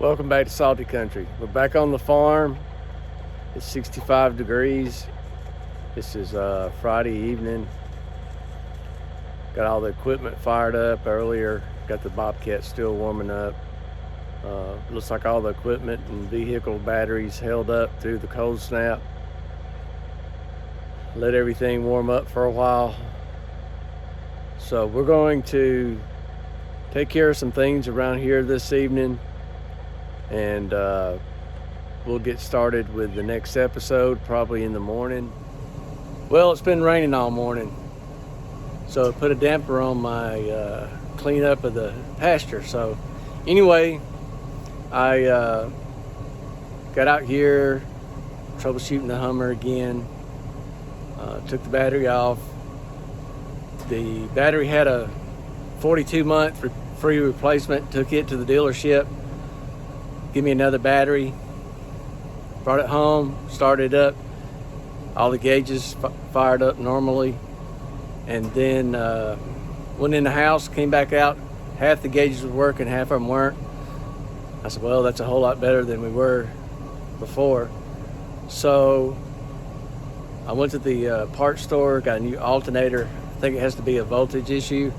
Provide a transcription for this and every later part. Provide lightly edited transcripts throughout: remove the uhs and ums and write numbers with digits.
Welcome back to Salty Country. We're back on the farm. It's 65 degrees. This is Friday evening. Got all the equipment fired up earlier. Got the Bobcat still warming up. Looks like all the equipment and vehicle batteries held up through the cold snap. Let everything warm up for a while. So we're going to take care of some things around here this evening, and we'll get started with the next episode probably in the morning. Well, it's been raining all morning, so it put a damper on my cleanup of the pasture. So anyway, I got out here troubleshooting the Hummer again. Took the battery off. The battery had a 42-month free replacement. Took it to the dealership, give me another battery, brought it home, started it up, all the gauges fired up normally, and then went in the house, came back out, half the gauges were working, half of them weren't. I said, well, that's a whole lot better than we were before. So I went to the parts store, got a new alternator. I think it has to be a voltage issue.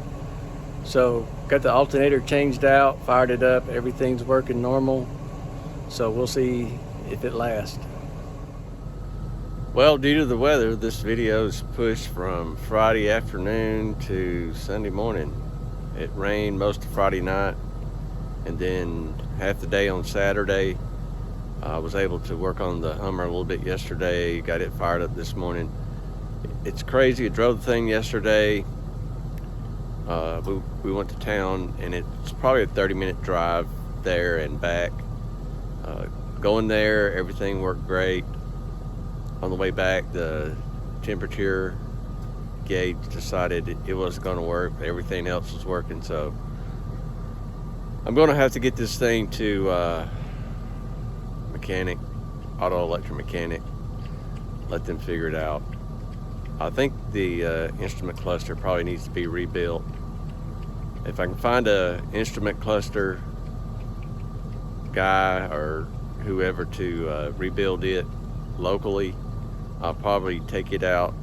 So got the alternator changed out, fired it up, everything's working normal. So we'll see if it lasts. Well, due to the weather, this video is pushed from Friday afternoon to Sunday morning. It rained most of Friday night, and then half the day on Saturday. I was able to work on the Hummer a little bit yesterday, got it fired up this morning. It's crazy. I drove the thing yesterday. We went to town, and it's probably a 30-minute drive there and back. Going there, everything worked great. On the way back, the temperature gauge decided it wasn't going to work. Everything else was working, so I'm going to have to get this thing to mechanic, auto electric mechanic, let them figure it out. I think the instrument cluster probably needs to be rebuilt. If I can find a instrument cluster guy or whoever to rebuild it locally, I'll probably take it out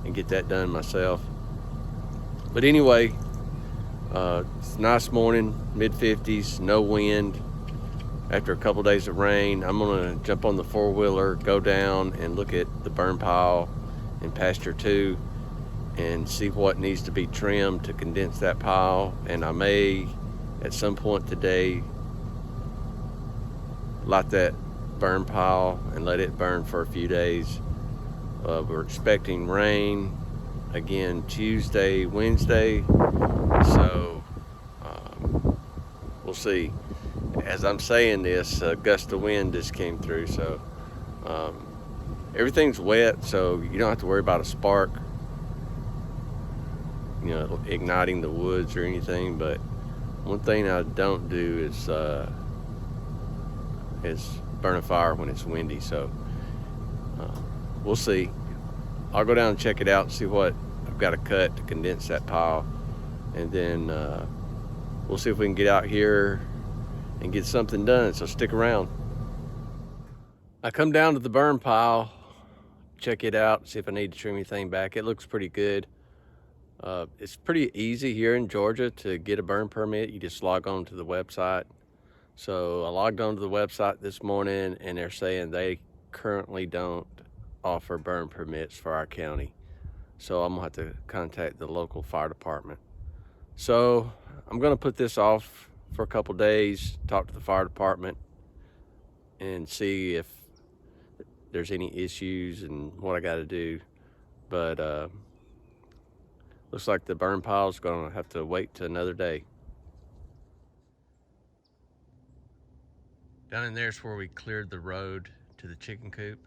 and get that done myself. But anyway, it's a nice morning, mid-50s, no wind. After a couple days of rain, I'm gonna jump on the four-wheeler, go down and look at the burn pile in pasture 2 and see what needs to be trimmed to condense that pile. And I may, at some point today, light that burn pile and let it burn for a few days. We're expecting rain again Tuesday, Wednesday, so we'll see. As I'm saying this, a gust of wind just came through, so everything's wet, so you don't have to worry about a spark, igniting the woods or anything. But one thing I don't do is burn a fire when it's windy, so we'll see. I'll go down and check it out and see what I've got to cut to condense that pile, and then we'll see if we can get out here and get something done, so stick around. I come down to the burn pile, check it out, see if I need to trim anything back. It looks pretty good. It's pretty easy here in Georgia to get a burn permit. You just log on to the website. So I logged onto the website this morning, and they're saying they currently don't offer burn permits for our county. So I'm gonna have to contact the local fire department. So I'm gonna put this off for a couple days, talk to the fire department and see if there's any issues and what I gotta do. But looks like the burn pile's gonna have to wait till another day. Down in there's where we cleared the road to the chicken coop.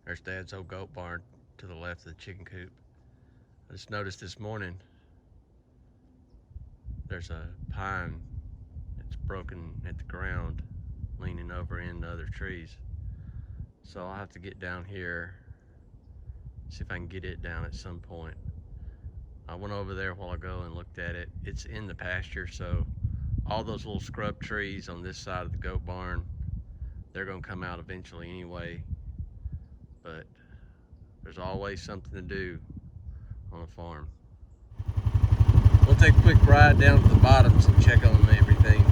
There's Dad's old goat barn to the left of the chicken coop. I just noticed this morning there's a pine that's broken at the ground, leaning over into other trees. So I'll have to get down here, see if I can get it down at some point. I went over there a while ago and looked at it. It's in the pasture, so all those little scrub trees on this side of the goat barn, they're gonna come out eventually anyway, but there's always something to do on a farm. We'll take a quick ride down to the bottoms and check on everything.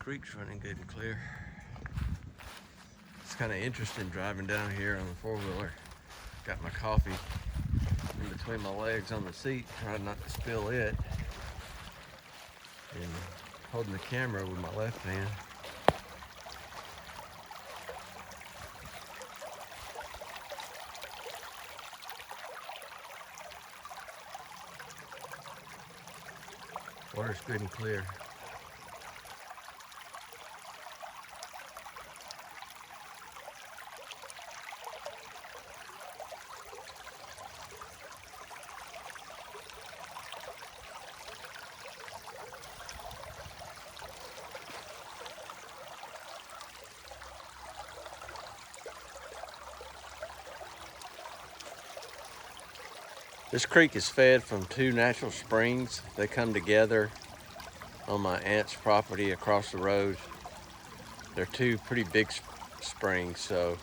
Creek's running good and clear. It's kind of interesting driving down here on the four-wheeler. Got my coffee in between my legs on the seat, trying not to spill it. And holding the camera with my left hand. Water's good and clear. This creek is fed from two natural springs. They come together on my aunt's property across the road. They're two pretty big springs, so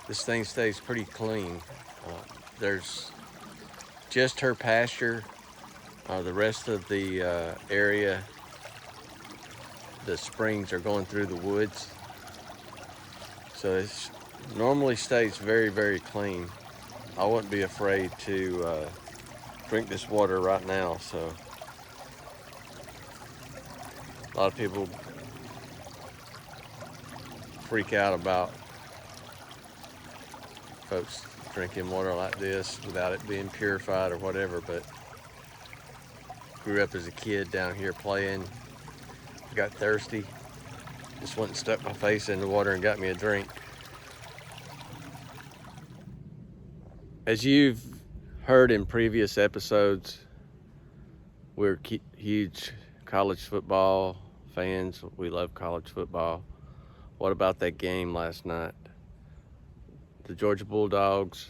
this thing stays pretty clean. There's just her pasture. The rest of the area the springs are going through the woods. So it normally stays very, very clean. I wouldn't be afraid to drink this water right now. So a lot of people freak out about folks drinking water like this without it being purified or whatever, but grew up as a kid down here playing, got thirsty, just went and stuck my face in the water and got me a drink. As you've heard in previous episodes, we're huge college football fans. We love college football. What about that game last night? The Georgia Bulldogs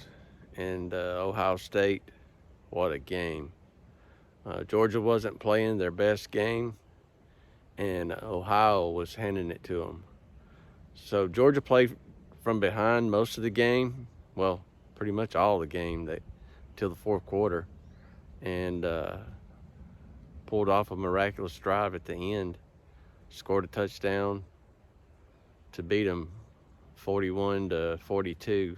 and Ohio State. What a game. Georgia wasn't playing their best game, and Ohio was handing it to them. So Georgia played from behind most of the game. Well, pretty much all the game till the fourth quarter, and pulled off a miraculous drive at the end. Scored a touchdown to beat them 41-42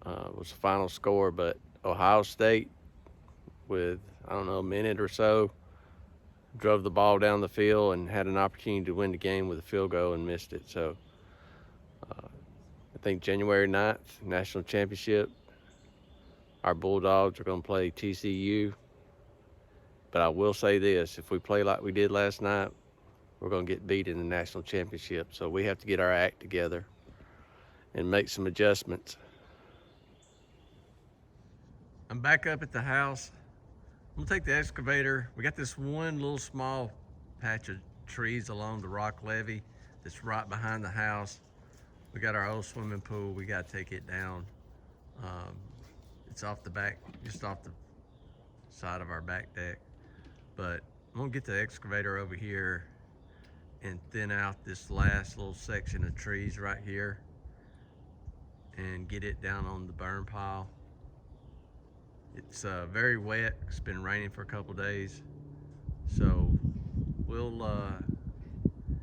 was the final score. But Ohio State, with, I don't know, a minute or so, drove the ball down the field and had an opportunity to win the game with a field goal and missed it. So I think January 9th, national championship, our Bulldogs are going to play TCU. But I will say this, if we play like we did last night, we're going to get beat in the national championship. So we have to get our act together and make some adjustments. I'm back up at the house. I'm gonna take the excavator. We got this one little small patch of trees along the rock levee that's right behind the house. We got our old swimming pool. We got to take it down. It's off the back, just off the side of our back deck. But I'm gonna get the excavator over here and thin out this last little section of trees right here and get it down on the burn pile. It's very wet. It's been raining for a couple days, so we'll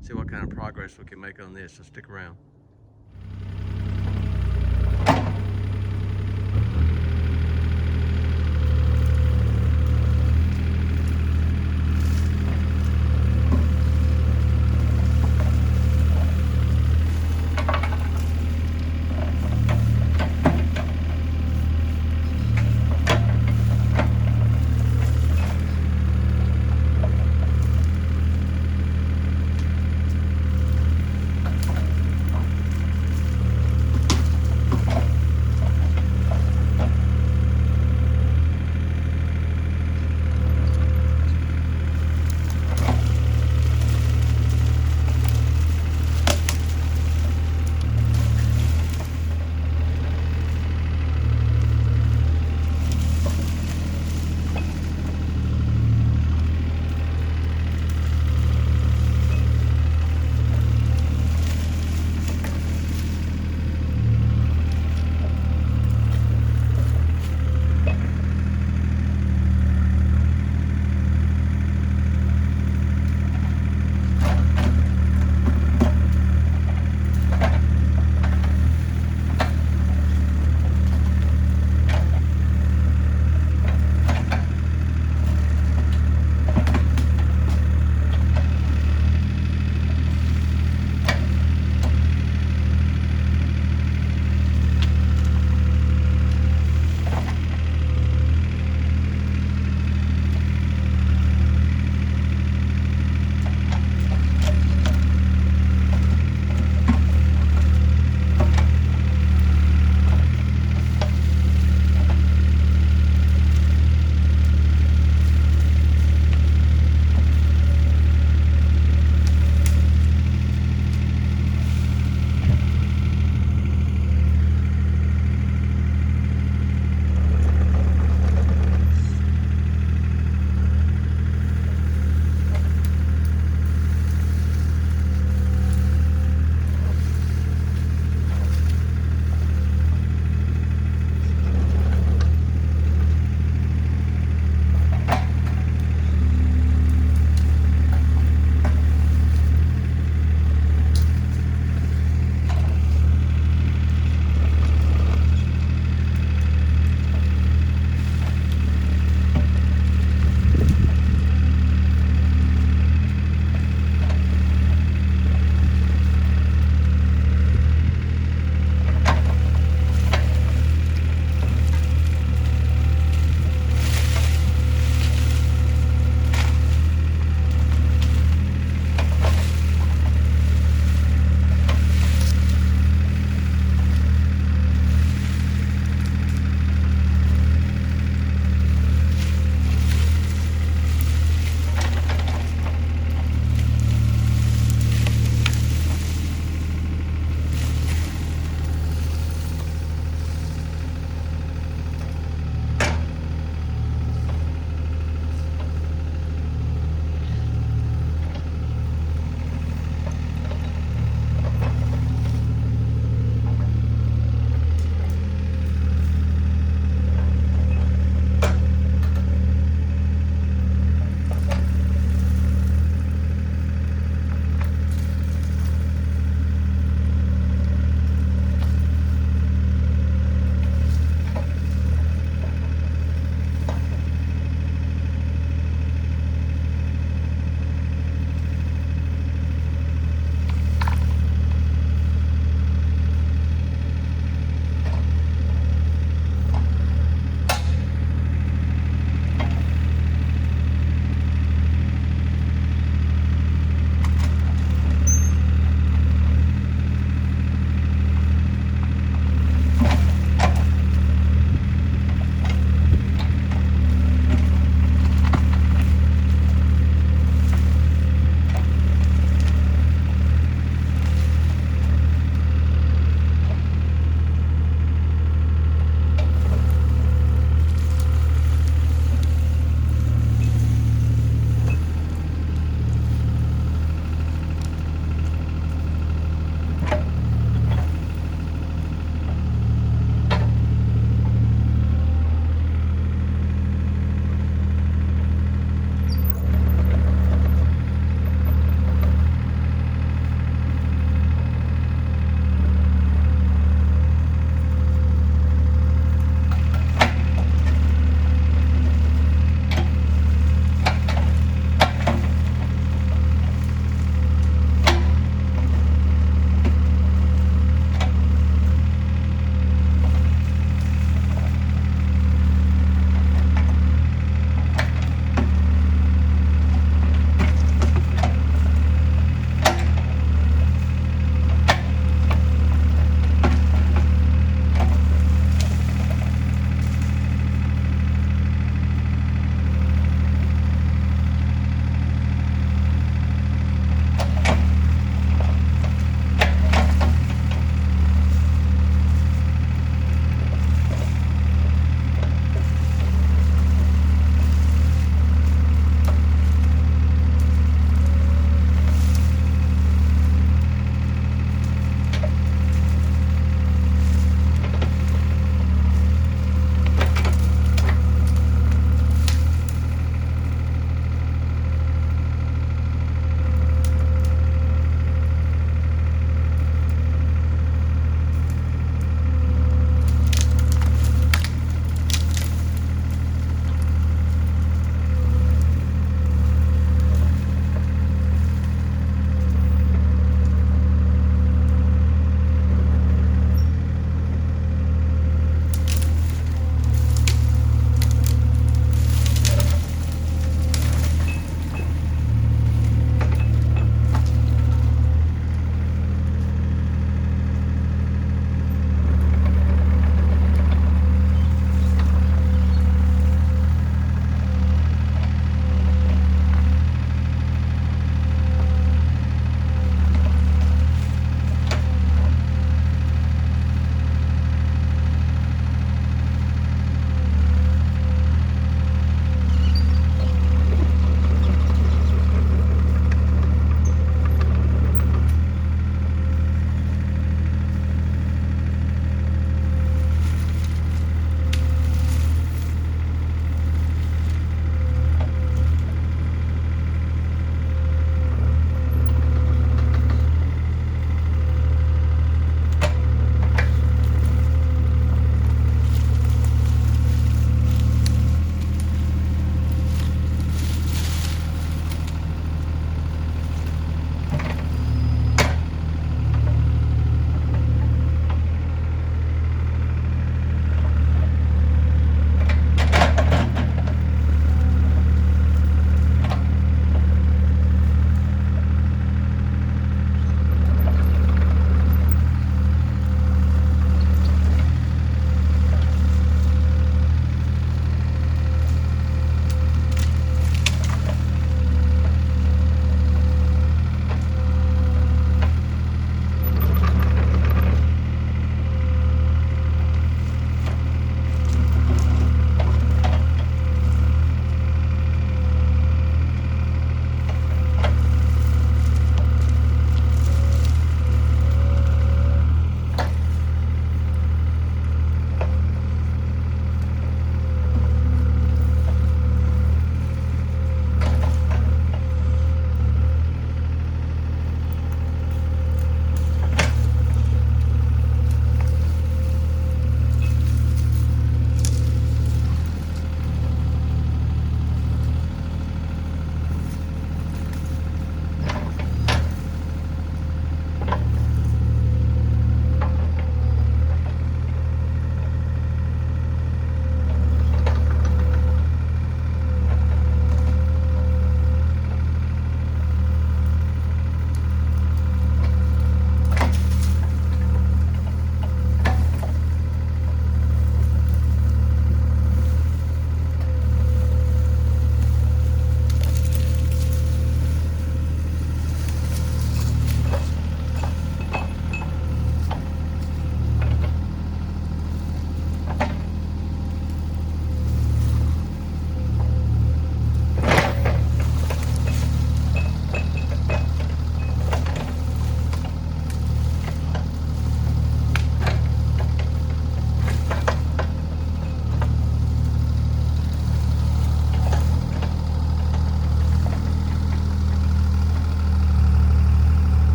see what kind of progress we can make on this. So stick around.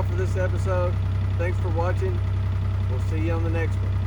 for this episode. Thanks for watching. We'll see you on the next one.